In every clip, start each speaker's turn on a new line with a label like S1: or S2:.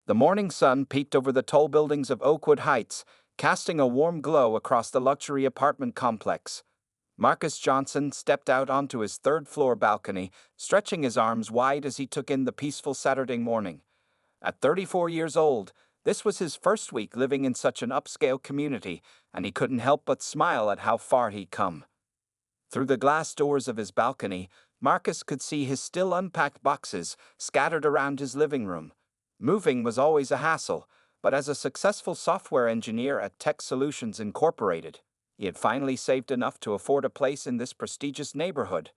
S1: The morning sun peeked over the tall buildings of Oakwood Heights, casting a warm glow across the luxury apartment complex. Marcus Johnson stepped out onto his third-floor balcony, stretching his arms wide as he took in the peaceful Saturday morning. At 34 years old, this was his first week living in such an upscale community, and he couldn't help but smile at how far he'd come. Through the glass doors of his balcony, Marcus could see his still unpacked boxes scattered around his living room. Moving was always a hassle, but as a successful software engineer at Tech Solutions Incorporated, he had finally saved enough to afford a place in this prestigious neighborhood.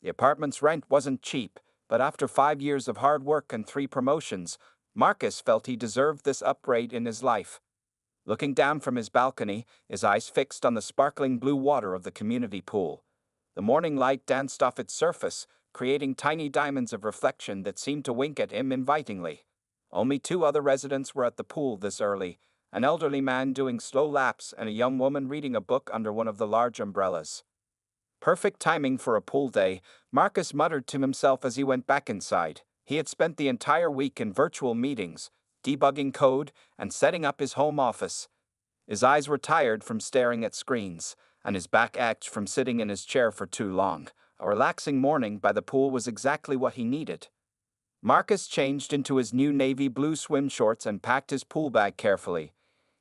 S1: The apartment's rent wasn't cheap, but after 5 years of hard work and 3 promotions, Marcus felt he deserved this upgrade in his life. Looking down from his balcony, his eyes fixed on the sparkling blue water of the community pool. The morning light danced off its surface, creating tiny diamonds of reflection that seemed to wink at him invitingly. Only 2 other residents were at the pool this early, an elderly man doing slow laps and a young woman reading a book under one of the large umbrellas. Perfect timing for a pool day, Marcus muttered to himself as he went back inside. He had spent the entire week in virtual meetings, debugging code, and setting up his home office. His eyes were tired from staring at screens, and his back ached from sitting in his chair for too long. A relaxing morning by the pool was exactly what he needed. Marcus changed into his new navy blue swim shorts and packed his pool bag carefully.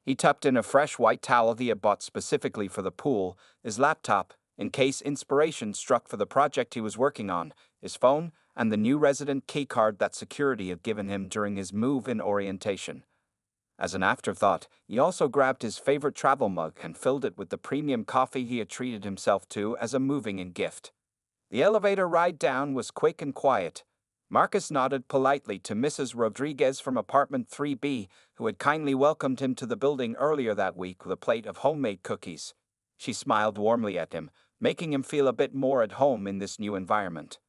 S1: He tucked in a fresh white towel he had bought specifically for the pool, his laptop, in case inspiration struck for the project he was working on, his phone, and the new resident key card that security had given him during his move-in orientation. As an afterthought, he also grabbed his favorite travel mug and filled it with the premium coffee he had treated himself to as a moving-in gift. The elevator ride down was quick and quiet. Marcus nodded politely to Mrs. Rodriguez from apartment 3B, who had kindly welcomed him to the building earlier that week with a plate of homemade cookies. She smiled warmly at him, making him feel a bit more at home in this new environment.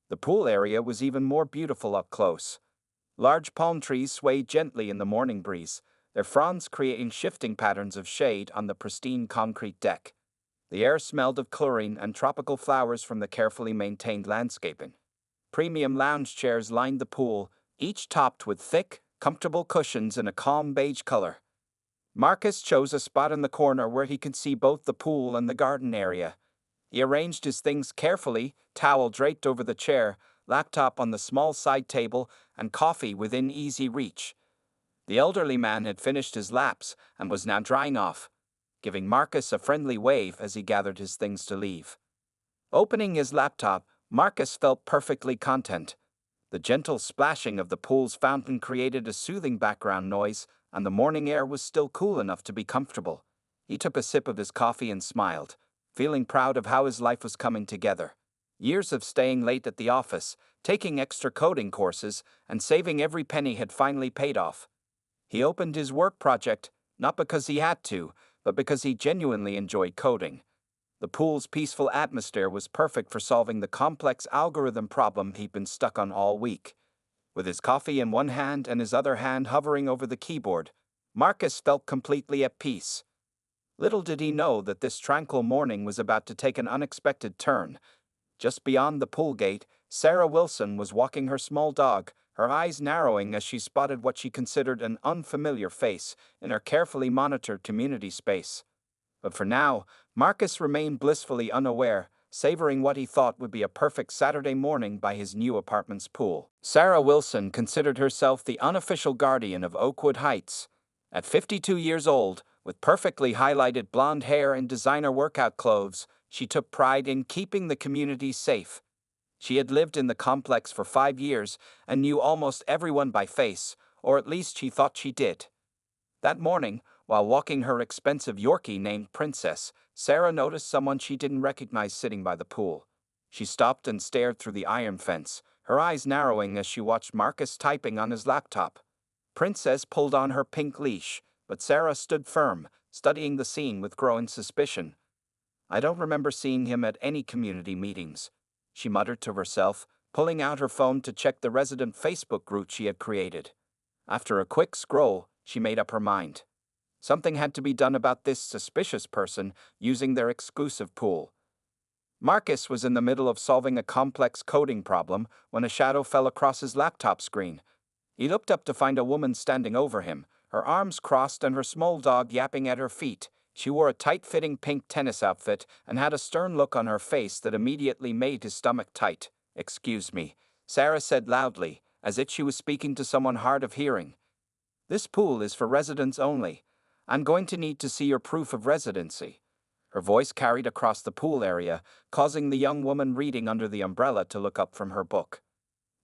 S1: The pool area was even more beautiful up close. Large palm trees swayed gently in the morning breeze, their fronds creating shifting patterns of shade on the pristine concrete deck. The air smelled of chlorine and tropical flowers from the carefully maintained landscaping. Premium lounge chairs lined the pool, each topped with thick, comfortable cushions in a calm beige color. Marcus chose a spot in the corner where he could see both the pool and the garden area. He arranged his things carefully, towel draped over the chair, laptop on the small side table, and coffee within easy reach. The elderly man had finished his laps and was now drying off, giving Marcus a friendly wave as he gathered his things to leave. Opening his laptop, Marcus felt perfectly content. The gentle splashing of the pool's fountain created a soothing background noise, and the morning air was still cool enough to be comfortable. He took a sip of his coffee and smiled, feeling proud of how his life was coming together. Years of staying late at the office, taking extra coding courses, and saving every penny had finally paid off. He opened his work project, not because he had to, but because he genuinely enjoyed coding. The pool's peaceful atmosphere was perfect for solving the complex algorithm problem he'd been stuck on all week. With his coffee in one hand and his other hand hovering over the keyboard, Marcus felt completely at peace. Little did he know that this tranquil morning was about to take an unexpected turn. Just beyond the pool gate, Sarah Wilson was walking her small dog, her eyes narrowing as she spotted what she considered an unfamiliar face in her carefully monitored community space. But for now, Marcus remained blissfully unaware, savoring what he thought would be a perfect Saturday morning by his new apartment's pool. Sarah Wilson considered herself the unofficial guardian of Oakwood Heights. At 52 years old, with perfectly highlighted blonde hair and designer workout clothes, she took pride in keeping the community safe. She had lived in the complex for 5 years and knew almost everyone by face, or at least she thought she did. That morning, while walking her expensive Yorkie named Princess, Sarah noticed someone she didn't recognize sitting by the pool. She stopped and stared through the iron fence, her eyes narrowing as she watched Marcus typing on his laptop. Princess pulled on her pink leash, but Sarah stood firm, studying the scene with growing suspicion. "I don't remember seeing him at any community meetings," she muttered to herself, pulling out her phone to check the resident Facebook group she had created. After a quick scroll, she made up her mind. Something had to be done about this suspicious person using their exclusive pool. Marcus was in the middle of solving a complex coding problem when a shadow fell across his laptop screen. He looked up to find a woman standing over him, her arms crossed and her small dog yapping at her feet. She wore a tight-fitting pink tennis outfit and had a stern look on her face that immediately made his stomach tight. "Excuse me," Sarah said loudly, as if she was speaking to someone hard of hearing. "This pool is for residents only. I'm going to need to see your proof of residency." Her voice carried across the pool area, causing the young woman reading under the umbrella to look up from her book.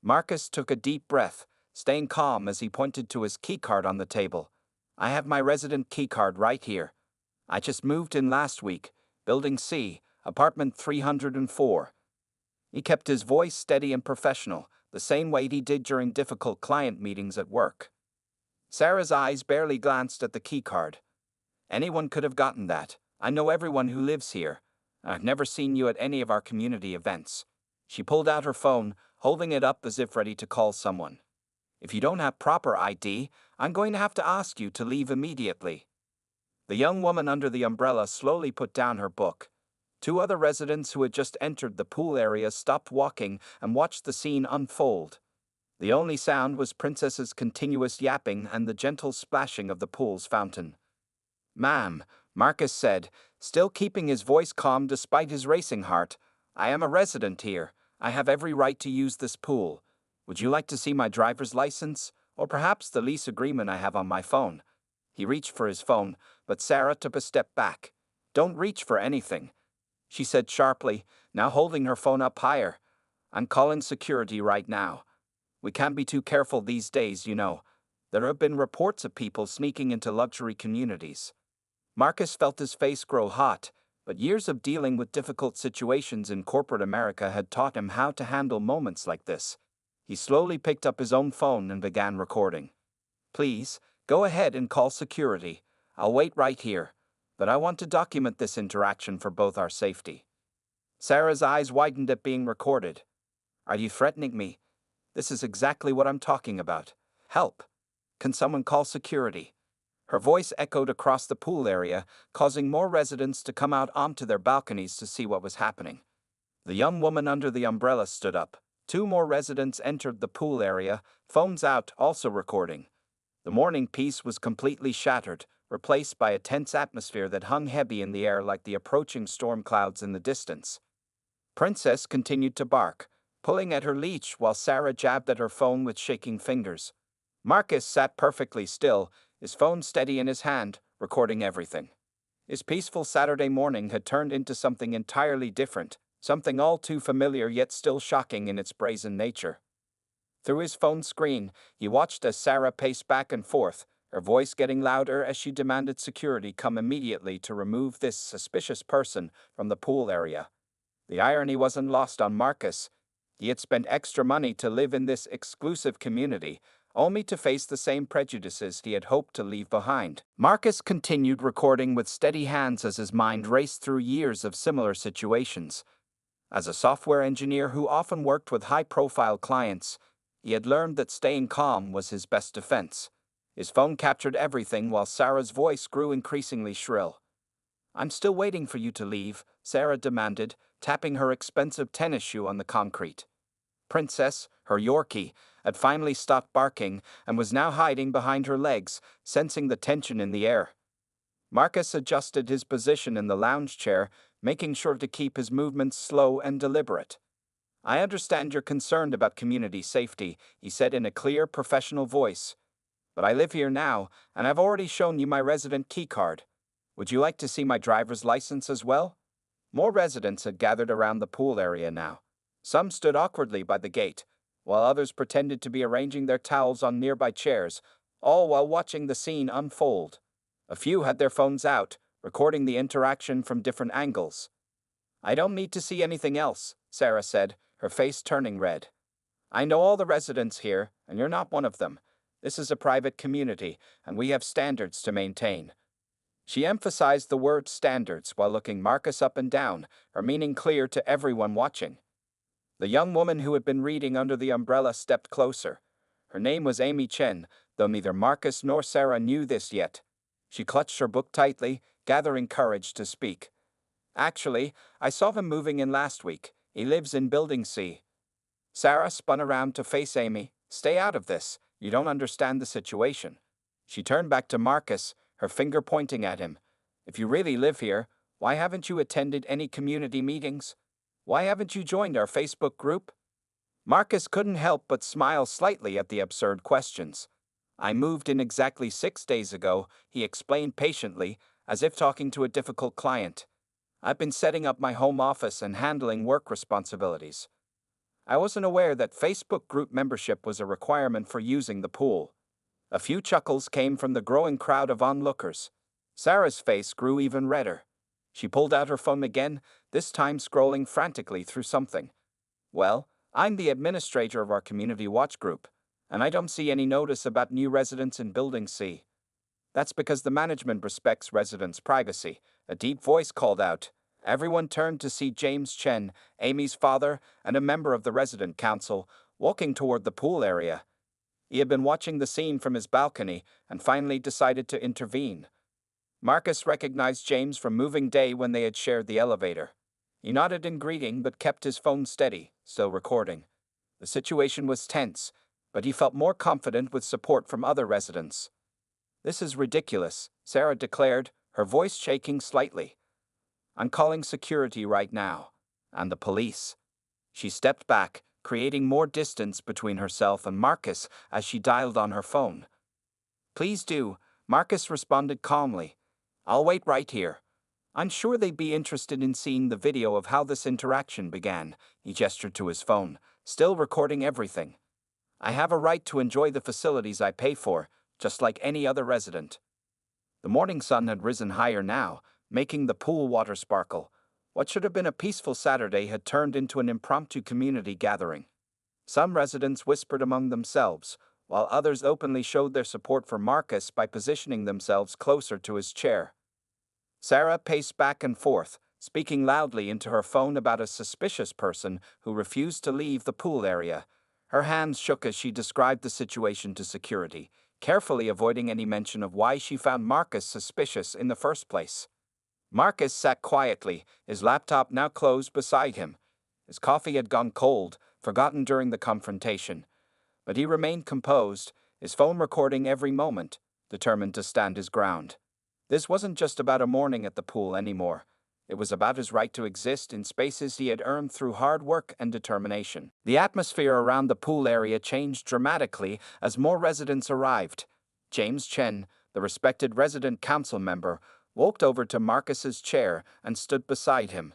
S1: Marcus took a deep breath, staying calm as he pointed to his keycard on the table. "I have my resident keycard right here. I just moved in last week, Building C, apartment 304. He kept his voice steady and professional, the same way he did during difficult client meetings at work. Sarah's eyes barely glanced at the keycard. "Anyone could have gotten that. I know everyone who lives here. I've never seen you at any of our community events." She pulled out her phone, holding it up as if ready to call someone. "If you don't have proper ID, I'm going to have to ask you to leave immediately." The young woman under the umbrella slowly put down her book. Two other residents who had just entered the pool area stopped walking and watched the scene unfold. The only sound was Princess's continuous yapping and the gentle splashing of the pool's fountain. "Ma'am," Marcus said, still keeping his voice calm despite his racing heart, "I am a resident here. I have every right to use this pool. Would you like to see my driver's license, or perhaps the lease agreement I have on my phone?" He reached for his phone, but Sarah took a step back. "Don't reach for anything," she said sharply, now holding her phone up higher. "I'm calling security right now. We can't be too careful these days, you know. There have been reports of people sneaking into luxury communities." Marcus felt his face grow hot, but years of dealing with difficult situations in corporate America had taught him how to handle moments like this. He slowly picked up his own phone and began recording. "Please, go ahead and call security. I'll wait right here, but I want to document this interaction for both our safety." Sarah's eyes widened at being recorded. "Are you threatening me? This is exactly what I'm talking about. Help! Can someone call security?" Her voice echoed across the pool area, causing more residents to come out onto their balconies to see what was happening. The young woman under the umbrella stood up. Two more residents entered the pool area, phones out, also recording. The morning peace was completely shattered, replaced by a tense atmosphere that hung heavy in the air like the approaching storm clouds in the distance. Princess continued to bark, pulling at her leash while Sarah jabbed at her phone with shaking fingers. Marcus sat perfectly still, his phone steady in his hand, recording everything. His peaceful Saturday morning had turned into something entirely different, something all too familiar yet still shocking in its brazen nature. Through his phone screen, he watched as Sarah paced back and forth, her voice getting louder as she demanded security come immediately to remove this suspicious person from the pool area. The irony wasn't lost on Marcus. He had spent extra money to live in this exclusive community, only to face the same prejudices he had hoped to leave behind. Marcus continued recording with steady hands as his mind raced through years of similar situations. As a software engineer who often worked with high-profile clients, he had learned that staying calm was his best defense. His phone captured everything while Sarah's voice grew increasingly shrill. "I'm still waiting for you to leave," Sarah demanded, tapping her expensive tennis shoe on the concrete. Princess, her Yorkie, had finally stopped barking and was now hiding behind her legs, sensing the tension in the air. Marcus adjusted his position in the lounge chair, making sure to keep his movements slow and deliberate. "I understand you're concerned about community safety," he said in a clear, professional voice. "But I live here now, and I've already shown you my resident keycard. Would you like to see my driver's license as well?" More residents had gathered around the pool area now. Some stood awkwardly by the gate, while others pretended to be arranging their towels on nearby chairs, all while watching the scene unfold. A few had their phones out, recording the interaction from different angles. "I don't need to see anything else," Sarah said, her face turning red. "I know all the residents here, and you're not one of them. This is a private community, and we have standards to maintain." She emphasized the word standards while looking Marcus up and down, her meaning clear to everyone watching. The young woman who had been reading under the umbrella stepped closer. Her name was Amy Chen, though neither Marcus nor Sarah knew this yet. She clutched her book tightly, gathering courage to speak. "Actually, I saw him moving in last week. He lives in Building C." Sarah spun around to face Amy. "Stay out of this. You don't understand the situation. She turned back to Marcus, her finger pointing at him. If you really live here, why haven't you attended any community meetings? Why haven't you joined our Facebook group? Marcus couldn't help but smile slightly at the absurd questions. I moved in exactly 6 days ago, he explained patiently, as if talking to a difficult client. I've been setting up my home office and handling work responsibilities. I wasn't aware that Facebook group membership was a requirement for using the pool. A few chuckles came from the growing crowd of onlookers. Sarah's face grew even redder. She pulled out her phone again, this time scrolling frantically through something. Well, I'm the administrator of our community watch group, and I don't see any notice about new residents in Building C. That's because the management respects residents' privacy, a deep voice called out. Everyone turned to see James Chen, Amy's father, and a member of the resident council, walking toward the pool area. He had been watching the scene from his balcony and finally decided to intervene. Marcus recognized James from moving day when they had shared the elevator. He nodded in greeting but kept his phone steady, still recording. The situation was tense, but he felt more confident with support from other residents. "This is ridiculous," Sarah declared, her voice shaking slightly. "I'm calling security right now. And the police." She stepped back, creating more distance between herself and Marcus as she dialed on her phone. "Please do," Marcus responded calmly. "I'll wait right here." "I'm sure they'd be interested in seeing the video of how this interaction began," he gestured to his phone, still recording everything. "I have a right to enjoy the facilities I pay for, just like any other resident." The morning sun had risen higher now, making the pool water sparkle. What should have been a peaceful Saturday had turned into an impromptu community gathering. Some residents whispered among themselves, while others openly showed their support for Marcus by positioning themselves closer to his chair. Sarah paced back and forth, speaking loudly into her phone about a suspicious person who refused to leave the pool area. Her hands shook as she described the situation to security, carefully avoiding any mention of why she found Marcus suspicious in the first place. Marcus sat quietly, his laptop now closed beside him. His coffee had gone cold, forgotten during the confrontation. But he remained composed, his phone recording every moment, determined to stand his ground. This wasn't just about a morning at the pool anymore. It was about his right to exist in spaces he had earned through hard work and determination. The atmosphere around the pool area changed dramatically as more residents arrived. James Chen, the respected resident council member, walked over to Marcus's chair and stood beside him.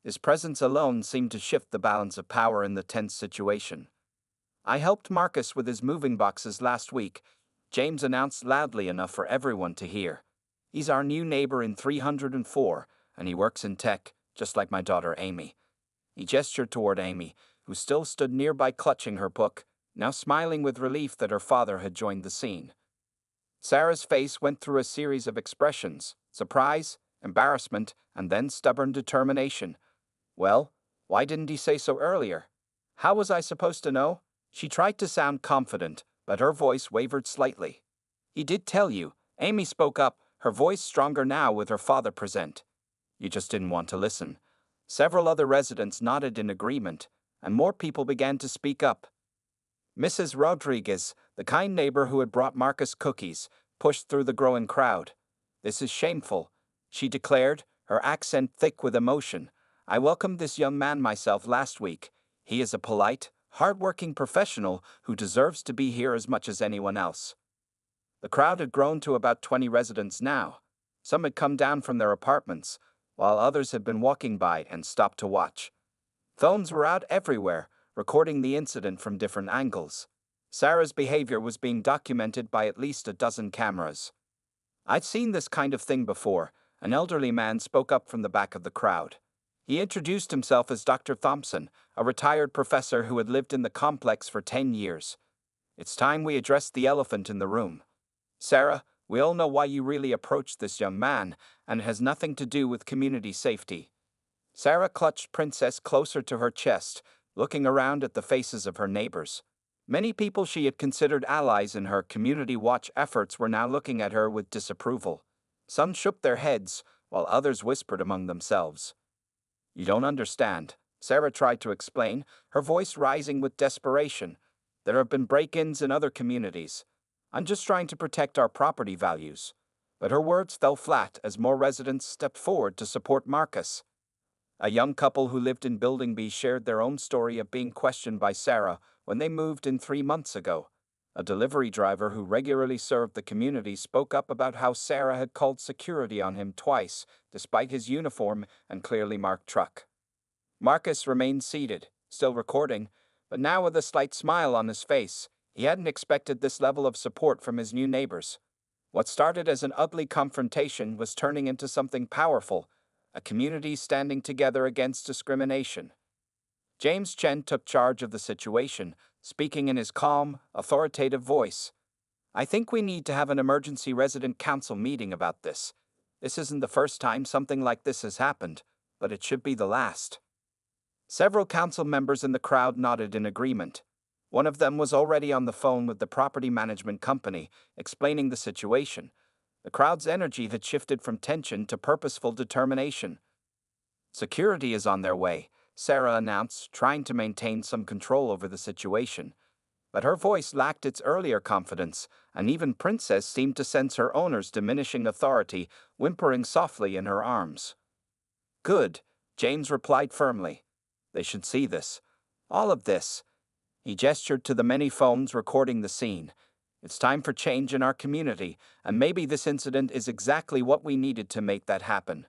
S1: His presence alone seemed to shift the balance of power in the tense situation. "I helped Marcus with his moving boxes last week," James announced loudly enough for everyone to hear. "He's our new neighbor in 304, and he works in tech, just like my daughter Amy." He gestured toward Amy, who still stood nearby clutching her book, now smiling with relief that her father had joined the scene. Sarah's face went through a series of expressions: surprise, embarrassment, and then stubborn determination. "Well, why didn't he say so earlier? How was I supposed to know?" She tried to sound confident, but her voice wavered slightly. "He did tell you," Amy spoke up, her voice stronger now with her father present. "You just didn't want to listen." Several other residents nodded in agreement, and more people began to speak up. Mrs. Rodriguez, the kind neighbor who had brought Marcus cookies, pushed through the growing crowd. "This is shameful," she declared, her accent thick with emotion. "I welcomed this young man myself last week. He is a polite, hard-working professional who deserves to be here as much as anyone else." The crowd had grown to about 20 residents now. Some had come down from their apartments, while others had been walking by and stopped to watch. Phones were out everywhere, recording the incident from different angles. Sarah's behavior was being documented by at least a dozen cameras. "I'd seen this kind of thing before," an elderly man spoke up from the back of the crowd. He introduced himself as Dr. Thompson, a retired professor who had lived in the complex for 10 years. "It's time we addressed the elephant in the room. Sarah, we all know why you really approached this young man, and it has nothing to do with community safety." Sarah clutched Princess closer to her chest, looking around at the faces of her neighbors. Many people she had considered allies in her community watch efforts were now looking at her with disapproval. Some shook their heads, while others whispered among themselves. "You don't understand," Sarah tried to explain, her voice rising with desperation. There have been break-ins in other communities. I'm just trying to protect our property values." But her words fell flat as more residents stepped forward to support Marcus. A young couple who lived in Building B shared their own story of being questioned by Sarah when they moved in 3 months ago. A delivery driver who regularly served the community spoke up about how Sarah had called security on him twice, despite his uniform and clearly marked truck. Marcus remained seated, still recording, but now with a slight smile on his face. He hadn't expected this level of support from his new neighbors. What started as an ugly confrontation was turning into something powerful, a community standing together against discrimination. James Chen took charge of the situation, speaking in his calm, authoritative voice. "I think we need to have an emergency resident council meeting about this. This isn't the first time something like this has happened, but it should be the last." Several council members in the crowd nodded in agreement. One of them was already on the phone with the property management company, explaining the situation. The crowd's energy had shifted from tension to purposeful determination. "Security is on their way," Sarah announced, trying to maintain some control over the situation. But her voice lacked its earlier confidence, and even Princess seemed to sense her owner's diminishing authority, whimpering softly in her arms. "Good," James replied firmly. "They should see this. All of this." He gestured to the many phones recording the scene. "It's time for change in our community, and maybe this incident is exactly what we needed to make that happen."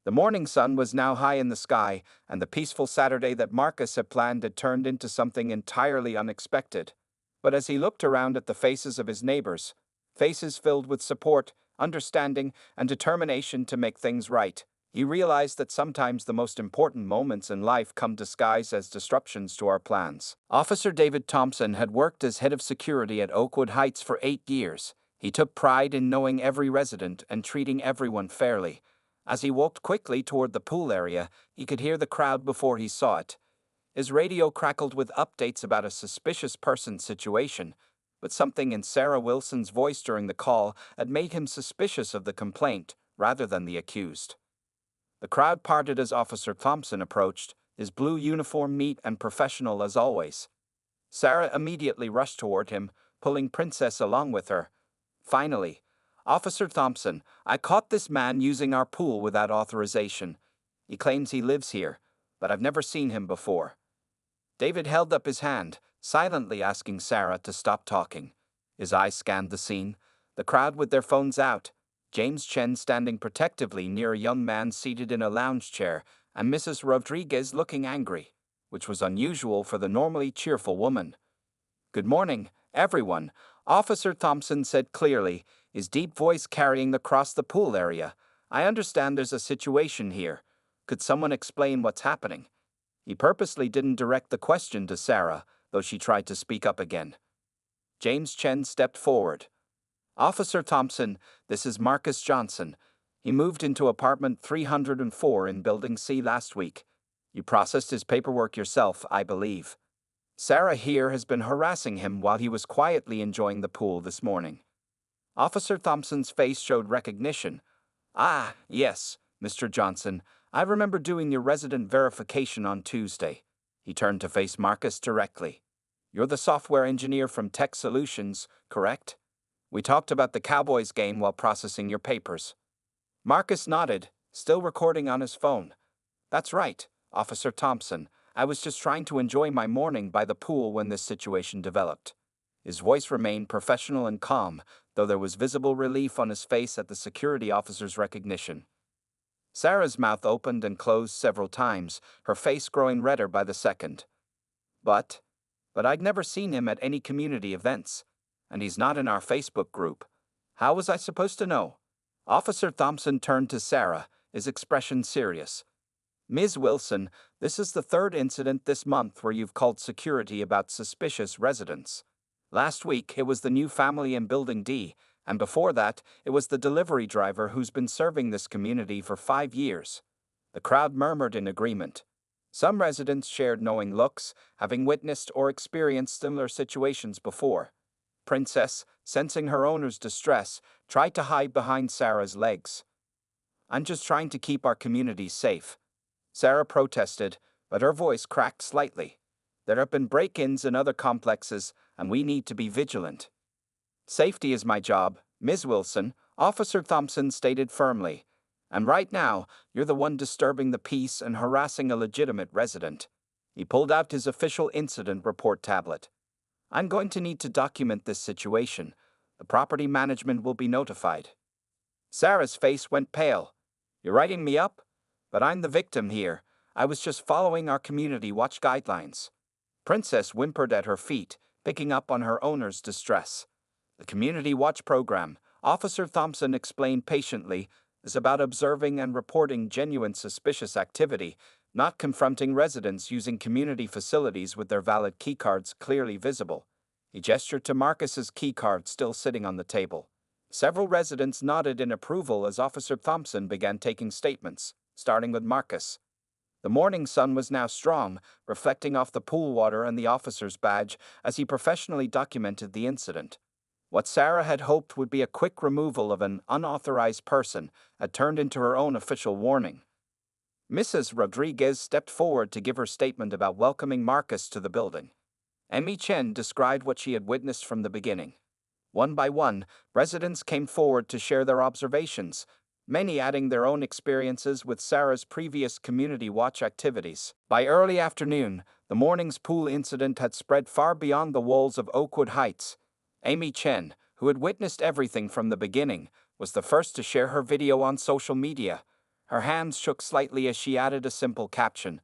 S1: The morning sun was now high in the sky, and the peaceful Saturday that Marcus had planned had turned into something entirely unexpected. But as he looked around at the faces of his neighbors, faces filled with support, understanding, and determination to make things right, he realized that sometimes the most important moments in life come disguised as disruptions to our plans. Officer David Thompson had worked as head of security at Oakwood Heights for 8 years. He took pride in knowing every resident and treating everyone fairly. As he walked quickly toward the pool area, he could hear the crowd before he saw it. His radio crackled with updates about a suspicious person situation, but something in Sarah Wilson's voice during the call had made him suspicious of the complaint rather than the accused. The crowd parted as Officer Thompson approached, his blue uniform neat and professional as always. Sarah immediately rushed toward him, pulling Princess along with her. "Finally, Officer Thompson, I caught this man using our pool without authorization. He claims he lives here, but I've never seen him before." David held up his hand, silently asking Sarah to stop talking. His eyes scanned the scene, the crowd with their phones out, James Chen standing protectively near a young man seated in a lounge chair, and Mrs. Rodriguez looking angry, which was unusual for the normally cheerful woman. "Good morning, everyone," Officer Thompson said clearly, his deep voice carrying across the pool area. "I understand there's a situation here. Could someone explain what's happening?" He purposely didn't direct the question to Sarah, though she tried to speak up again. James Chen stepped forward. "Officer Thompson, this is Marcus Johnson. He moved into apartment 304 in Building C last week. You processed his paperwork yourself, I believe. Sarah here has been harassing him while he was quietly enjoying the pool this morning." Officer Thompson's face showed recognition. "Ah, yes, Mr. Johnson. I remember doing your resident verification on Tuesday." He turned to face Marcus directly. "You're the software engineer from Tech Solutions, correct? We talked about the Cowboys game while processing your papers." Marcus nodded, still recording on his phone. "That's right, Officer Thompson. I was just trying to enjoy my morning by the pool when this situation developed." His voice remained professional and calm, though there was visible relief on his face at the security officer's recognition. Sarah's mouth opened and closed several times, her face growing redder by the second. But I'd never seen him at any community events, and he's not in our Facebook group. How was I supposed to know?" Officer Thompson turned to Sarah, his expression serious. "Ms. Wilson, this is the third incident this month where you've called security about suspicious residents. Last week, it was the new family in Building D, and before that, it was the delivery driver who's been serving this community for 5 years." The crowd murmured in agreement. Some residents shared knowing looks, having witnessed or experienced similar situations before. Princess, sensing her owner's distress, tried to hide behind Sarah's legs. "I'm just trying to keep our community safe," Sarah protested, but her voice cracked slightly. There have been break-ins in other complexes, and we need to be vigilant. Safety is my job, Ms. Wilson, Officer Thompson stated firmly. And right now, you're the one disturbing the peace and harassing a legitimate resident. He pulled out his official incident report tablet. I'm going to need to document this situation. The property management will be notified. Sarah's face went pale. You're writing me up? But I'm the victim here. I was just following our community watch guidelines. Princess whimpered at her feet, picking up on her owner's distress. The Community Watch Program, Officer Thompson explained patiently, is about observing and reporting genuine suspicious activity, not confronting residents using community facilities with their valid keycards clearly visible. He gestured to Marcus's keycard still sitting on the table. Several residents nodded in approval as Officer Thompson began taking statements, starting with Marcus. The morning sun was now strong, reflecting off the pool water and the officer's badge as he professionally documented the incident. What Sarah had hoped would be a quick removal of an unauthorized person had turned into her own official warning. Mrs. Rodriguez stepped forward to give her statement about welcoming Marcus to the building. Amy Chen described what she had witnessed from the beginning. One by one, residents came forward to share their observations, many adding their own experiences with Sarah's previous community watch activities. By early afternoon, the morning's pool incident had spread far beyond the walls of Oakwood Heights. Amy Chen, who had witnessed everything from the beginning, was the first to share her video on social media. Her hands shook slightly as she added a simple caption: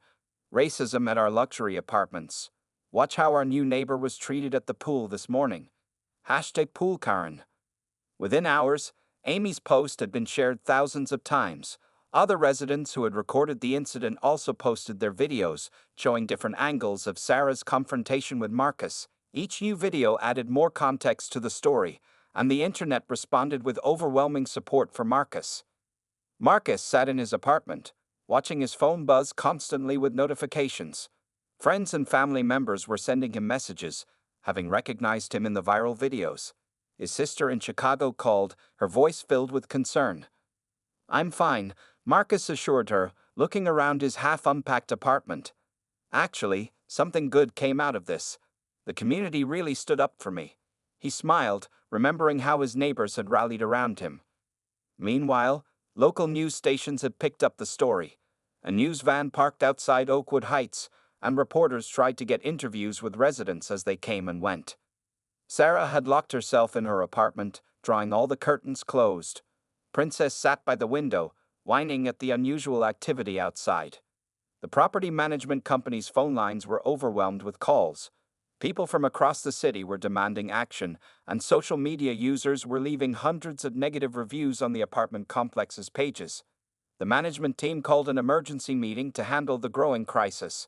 S1: "Racism at our luxury apartments. Watch how our new neighbor was treated at the pool this morning. #PoolKaren." Within hours, Amy's post had been shared thousands of times. Other residents who had recorded the incident also posted their videos, showing different angles of Sarah's confrontation with Marcus. Each new video added more context to the story, and the internet responded with overwhelming support for Marcus. Marcus sat in his apartment, watching his phone buzz constantly with notifications. Friends and family members were sending him messages, having recognized him in the viral videos. His sister in Chicago called, her voice filled with concern. "I'm fine," Marcus assured her, looking around his half-unpacked apartment. "Actually, something good came out of this. The community really stood up for me." He smiled, remembering how his neighbors had rallied around him. Meanwhile, local news stations had picked up the story. A news van parked outside Oakwood Heights, and reporters tried to get interviews with residents as they came and went. Sarah had locked herself in her apartment, drawing all the curtains closed. Princess sat by the window, whining at the unusual activity outside. The property management company's phone lines were overwhelmed with calls. People from across the city were demanding action, and social media users were leaving hundreds of negative reviews on the apartment complex's pages. The management team called an emergency meeting to handle the growing crisis.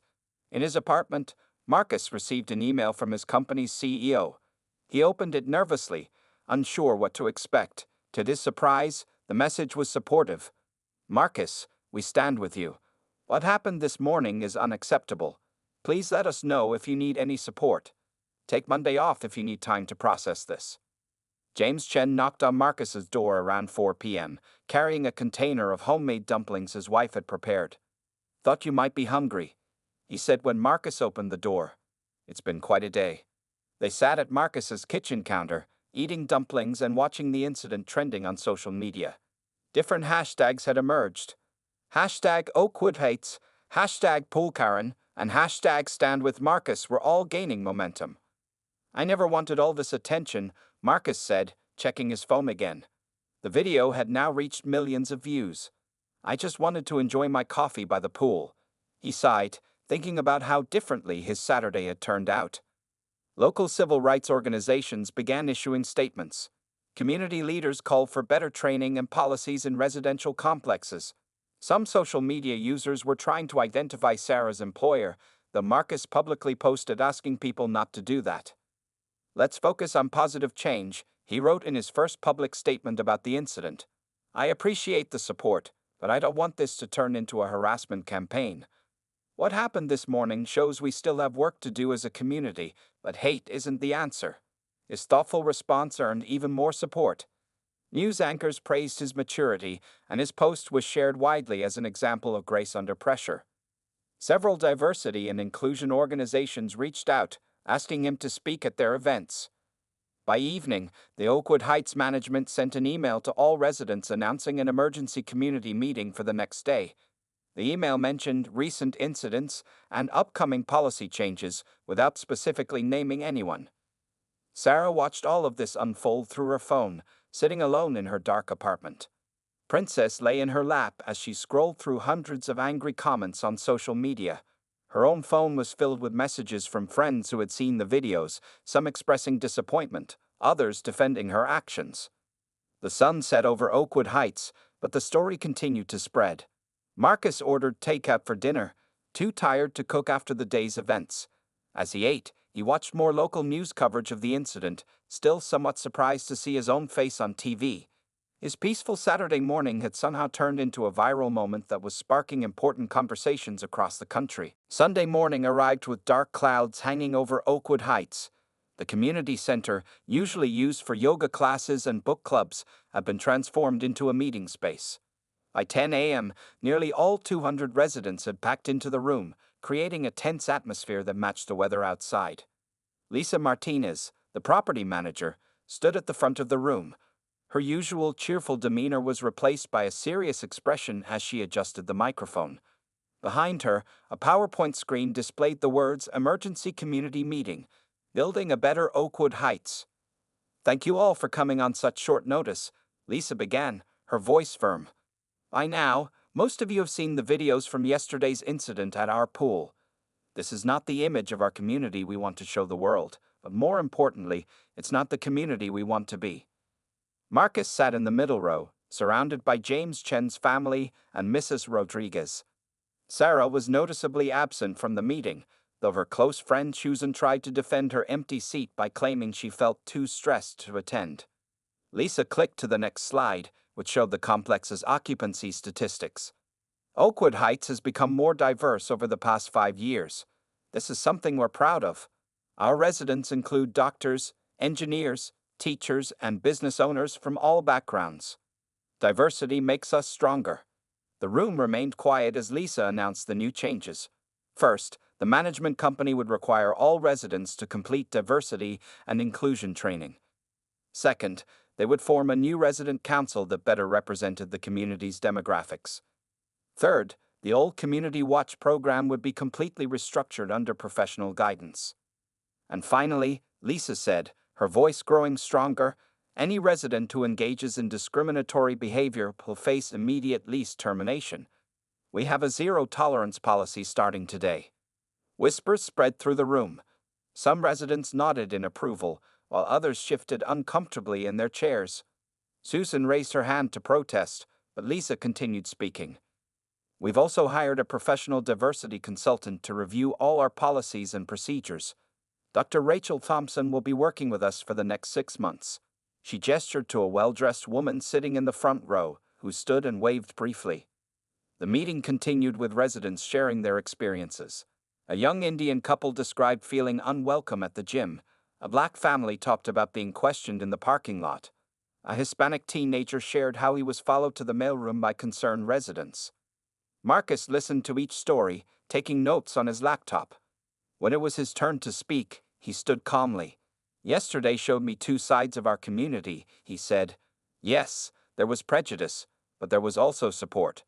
S1: In his apartment, Marcus received an email from his company's CEO. He opened it nervously, unsure what to expect. To his surprise, the message was supportive. "Marcus, we stand with you. What happened this morning is unacceptable. Please let us know if you need any support. Take Monday off if you need time to process this." James Chen knocked on Marcus's door around 4 p.m., carrying a container of homemade dumplings his wife had prepared. "Thought you might be hungry," he said when Marcus opened the door. "It's been quite a day." They sat at Marcus's kitchen counter, eating dumplings and watching the incident trending on social media. Different hashtags had emerged. #Oakwood Heights, #PoolKaren, and #StandWithMarcus were all gaining momentum. "I never wanted all this attention," Marcus said, checking his phone again. The video had now reached millions of views. "I just wanted to enjoy my coffee by the pool." He sighed, thinking about how differently his Saturday had turned out. Local civil rights organizations began issuing statements. Community leaders called for better training and policies in residential complexes. Some social media users were trying to identify Sarah's employer, though Marcus publicly posted asking people not to do that. "Let's focus on positive change," he wrote in his first public statement about the incident. "I appreciate the support, but I don't want this to turn into a harassment campaign. What happened this morning shows we still have work to do as a community, but hate isn't the answer." His thoughtful response earned even more support. News anchors praised his maturity, and his post was shared widely as an example of grace under pressure. Several diversity and inclusion organizations reached out, asking him to speak at their events. By evening, the Oakwood Heights management sent an email to all residents announcing an emergency community meeting for the next day. The email mentioned recent incidents and upcoming policy changes without specifically naming anyone. Sarah watched all of this unfold through her phone, sitting alone in her dark apartment. Princess lay in her lap as she scrolled through hundreds of angry comments on social media. Her own phone was filled with messages from friends who had seen the videos, some expressing disappointment, others defending her actions. The sun set over Oakwood Heights, but the story continued to spread. Marcus ordered takeout for dinner, too tired to cook after the day's events. As he ate, he watched more local news coverage of the incident, still somewhat surprised to see his own face on TV. His peaceful Saturday morning had somehow turned into a viral moment that was sparking important conversations across the country. Sunday morning arrived with dark clouds hanging over Oakwood Heights. The community center, usually used for yoga classes and book clubs, had been transformed into a meeting space. By 10 a.m., nearly all 200 residents had packed into the room, creating a tense atmosphere that matched the weather outside. Lisa Martinez, the property manager, stood at the front of the room. Her usual cheerful demeanor was replaced by a serious expression as she adjusted the microphone. Behind her, a PowerPoint screen displayed the words Emergency Community Meeting, Building a Better Oakwood Heights. "Thank you all for coming on such short notice," Lisa began, her voice firm. "By now, most of you have seen the videos from yesterday's incident at our pool. This is not the image of our community we want to show the world, but more importantly, it's not the community we want to be." Marcus sat in the middle row, surrounded by James Chen's family and Mrs. Rodriguez. Sarah was noticeably absent from the meeting, though her close friend Susan tried to defend her empty seat by claiming she felt too stressed to attend. Lisa clicked to the next slide, which showed the complex's occupancy statistics. Oakwood Heights has become more diverse over the past 5 years. This is something we're proud of. Our residents include doctors, engineers, teachers, and business owners from all backgrounds. Diversity makes us stronger. The room remained quiet as Lisa announced the new changes. First, the management company would require all residents to complete diversity and inclusion training. Second, they would form a new resident council that better represented the community's demographics. Third, the old Community Watch program would be completely restructured under professional guidance. And finally, Lisa said, her voice growing stronger, any resident who engages in discriminatory behavior will face immediate lease termination. We have a zero-tolerance policy starting today. Whispers spread through the room. Some residents nodded in approval, while others shifted uncomfortably in their chairs. Susan raised her hand to protest, but Lisa continued speaking. "We've also hired a professional diversity consultant to review all our policies and procedures. Dr. Rachel Thompson will be working with us for the next 6 months." She gestured to a well-dressed woman sitting in the front row, who stood and waved briefly. The meeting continued with residents sharing their experiences. A young Indian couple described feeling unwelcome at the gym. A black family talked about being questioned in the parking lot. A Hispanic teenager shared how he was followed to the mailroom by concerned residents. Marcus listened to each story, taking notes on his laptop. When it was his turn to speak, he stood calmly. "Yesterday showed me 2 sides of our community," he said. "Yes, there was prejudice, but there was also support.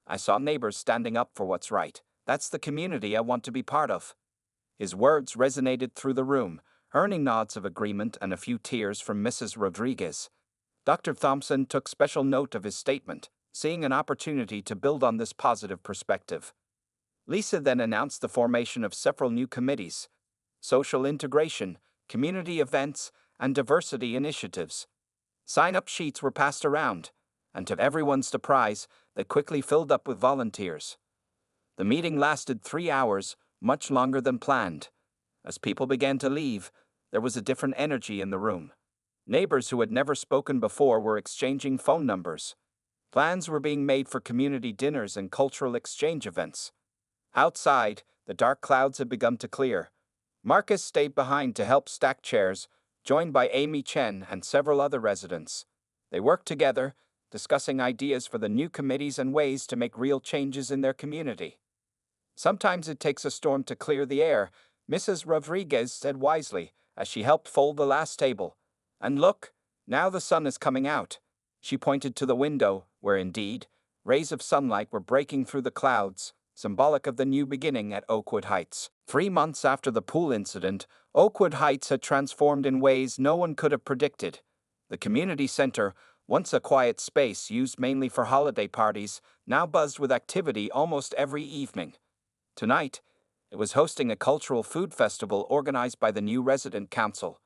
S1: I saw neighbors standing up for what's right. That's the community I want to be part of." His words resonated through the room, earning nods of agreement and a few tears from Mrs. Rodriguez. Dr. Thompson took special note of his statement, seeing an opportunity to build on this positive perspective. Lisa then announced the formation of several new committees: social integration, community events, and diversity initiatives. Sign-up sheets were passed around, and to everyone's surprise, they quickly filled up with volunteers. The meeting lasted 3 hours, much longer than planned. As people began to leave, there was a different energy in the room. Neighbors who had never spoken before were exchanging phone numbers. Plans were being made for community dinners and cultural exchange events. Outside, the dark clouds had begun to clear. Marcus stayed behind to help stack chairs, joined by Amy Chen and several other residents. They worked together, discussing ideas for the new committees and ways to make real changes in their community. Sometimes it takes a storm to clear the air, Mrs. Rodriguez said wisely as she helped fold the last table. And look, now the sun is coming out. She pointed to the window, where indeed, rays of sunlight were breaking through the clouds, symbolic of the new beginning at Oakwood Heights. 3 months after the pool incident, Oakwood Heights had transformed in ways no one could have predicted. The community center, once a quiet space used mainly for holiday parties, now buzzed with activity almost every evening. Tonight, it was hosting a cultural food festival organized by the new resident council.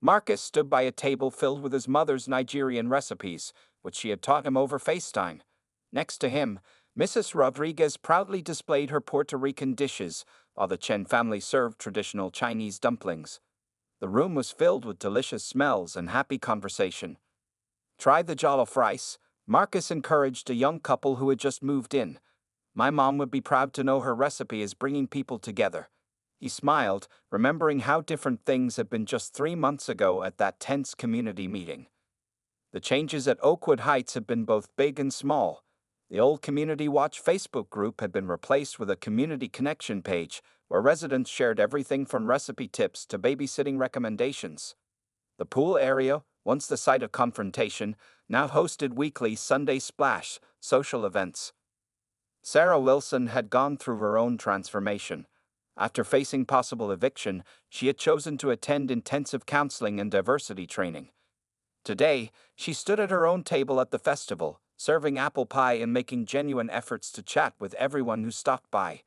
S1: Marcus stood by a table filled with his mother's Nigerian recipes, which she had taught him over FaceTime. Next to him, Mrs. Rodriguez proudly displayed her Puerto Rican dishes, while the Chen family served traditional Chinese dumplings. The room was filled with delicious smells and happy conversation. Try the jollof rice, Marcus encouraged a young couple who had just moved in. My mom would be proud to know her recipe is bringing people together. He smiled, remembering how different things had been just 3 months ago at that tense community meeting. The changes at Oakwood Heights had been both big and small. The old Community Watch Facebook group had been replaced with a community connection page where residents shared everything from recipe tips to babysitting recommendations. The pool area, once the site of confrontation, now hosted weekly Sunday Splash social events. Sarah Wilson had gone through her own transformation. After facing possible eviction, she had chosen to attend intensive counseling and diversity training. Today, she stood at her own table at the festival, serving apple pie and making genuine efforts to chat with everyone who stopped by.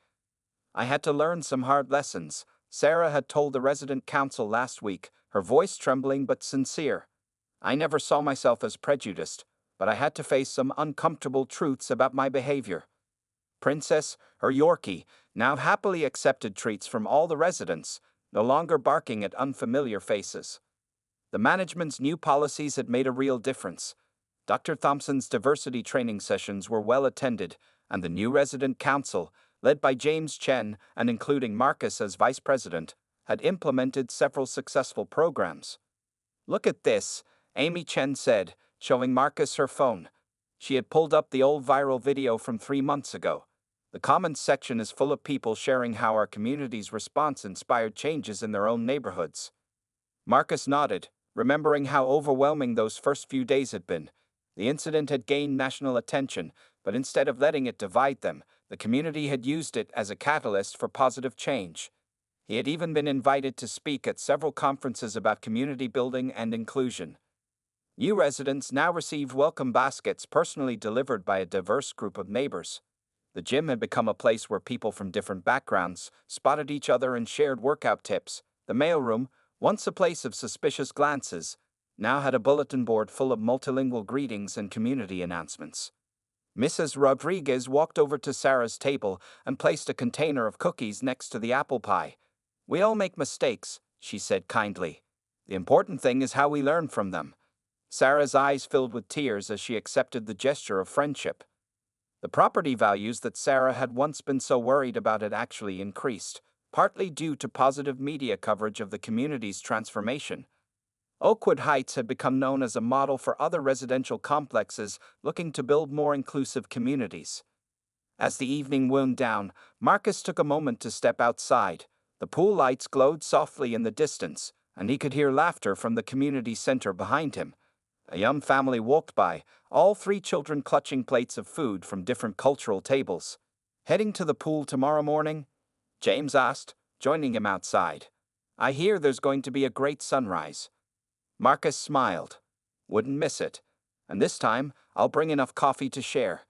S1: I had to learn some hard lessons, Sarah had told the resident council last week, her voice trembling but sincere. I never saw myself as prejudiced, but I had to face some uncomfortable truths about my behavior. Princess, her Yorkie, now happily accepted treats from all the residents, no longer barking at unfamiliar faces. The management's new policies had made a real difference. Dr. Thompson's diversity training sessions were well attended, and the new resident council, led by James Chen and including Marcus as vice president, had implemented several successful programs. Look at this, Amy Chen said, showing Marcus her phone. She had pulled up the old viral video from 3 months ago. The comments section is full of people sharing how our community's response inspired changes in their own neighborhoods. Marcus nodded, remembering how overwhelming those first few days had been. The incident had gained national attention, but instead of letting it divide them, the community had used it as a catalyst for positive change. He had even been invited to speak at several conferences about community building and inclusion. New residents now received welcome baskets personally delivered by a diverse group of neighbors. The gym had become a place where people from different backgrounds spotted each other and shared workout tips. The mailroom, once a place of suspicious glances, now had a bulletin board full of multilingual greetings and community announcements. Mrs. Rodriguez walked over to Sarah's table and placed a container of cookies next to the apple pie. We all make mistakes, she said kindly. The important thing is how we learn from them. Sarah's eyes filled with tears as she accepted the gesture of friendship. The property values that Sarah had once been so worried about had actually increased, partly due to positive media coverage of the community's transformation. Oakwood Heights had become known as a model for other residential complexes looking to build more inclusive communities. As the evening wound down, Marcus took a moment to step outside. The pool lights glowed softly in the distance, and he could hear laughter from the community center behind him. A young family walked by, all 3 children clutching plates of food from different cultural tables. Heading to the pool tomorrow morning? James asked, joining him outside. I hear there's going to be a great sunrise. Marcus smiled. Wouldn't miss it. And this time, I'll bring enough coffee to share.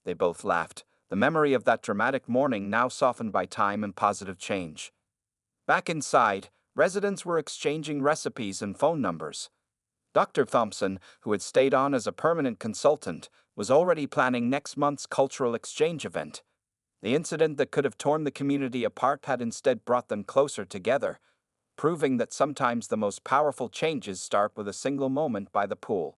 S1: They both laughed, the memory of that dramatic morning now softened by time and positive change. Back inside, residents were exchanging recipes and phone numbers. Dr. Thompson, who had stayed on as a permanent consultant, was already planning next month's cultural exchange event. The incident that could have torn the community apart had instead brought them closer together, proving that sometimes the most powerful changes start with a single moment by the pool.